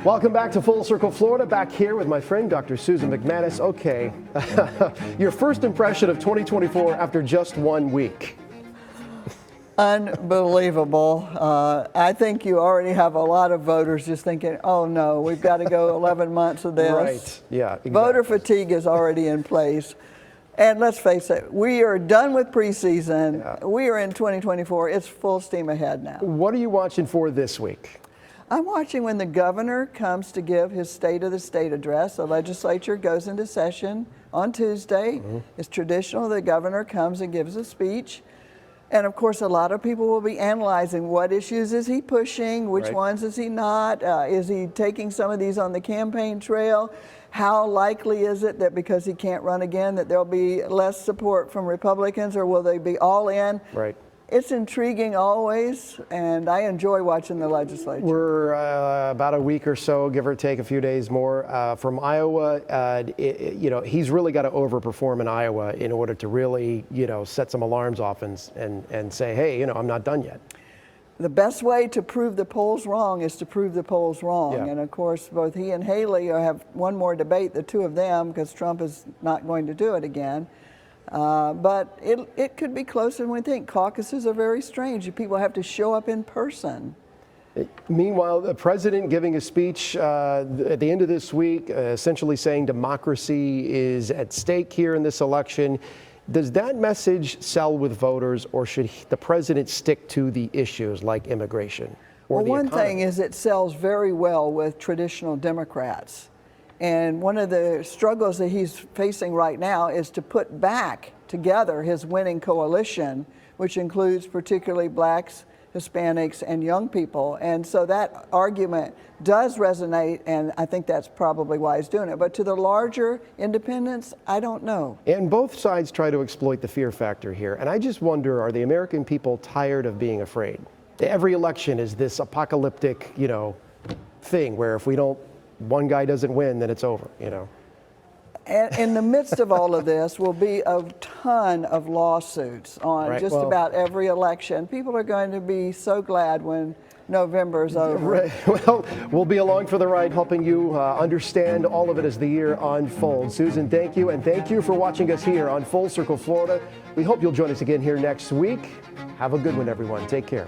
Welcome back to Full Circle Florida. Back here with my friend Dr. Susan McManus. Okay, your first impression of 2024 after just 1 week. Unbelievable. I think you already have a lot of voters just thinking, oh no, we've got to go 11 months of this. Right, yeah. Exactly. Voter fatigue is already in place. And let's face it, we are done with preseason. Yeah. We are in 2024. It's full steam ahead now. What are you watching for this week? I'm watching when the governor comes to give his State of the State address. The legislature goes into session on Tuesday. It's traditional the governor comes and gives a speech. And of course, a lot of people will be analyzing what issues is he pushing, which ones is he not, is he taking some of these on the campaign trail? How likely is it that because he can't run again that there'll be less support from Republicans, or will they be all in? Right. It's intriguing always, and I enjoy watching the legislature. We're about a week or so, give or take a few days more, from Iowa. He's really got to overperform in Iowa in order to really, set some alarms off and say, hey, I'm not done yet. The best way to prove the polls wrong is to prove the polls wrong. Yeah. And of course, both he and Haley have one more debate, the two of them, because Trump is not going to do it again. But it could be closer than we think. Caucuses are very strange. People have to show up in person. Meanwhile, the president giving a speech at the end of this week, essentially saying democracy is at stake here in this election. Does that message sell with voters, or should the president stick to the issues like immigration or the Well, one economy? thing is it sells very well with traditional Democrats. And one of the struggles that he's facing right now is to put back together his winning coalition, which includes particularly blacks, Hispanics, and young people. And so that argument does resonate, and I think that's probably why he's doing it. But to the larger independents, I don't know. And both sides try to exploit the fear factor here. And I just wonder, are the American people tired of being afraid? Every election is this apocalyptic, thing where if one guy doesn't win, then it's over, And in the midst of all of this will be a ton of lawsuits on about every election. People are going to be so glad when November is over. Right. Well, we'll be along for the ride, helping you understand all of it as the year unfolds. Susan, thank you, and thank you for watching us here on Full Circle Florida. We hope you'll join us again here next week. Have a good one, everyone. Take care.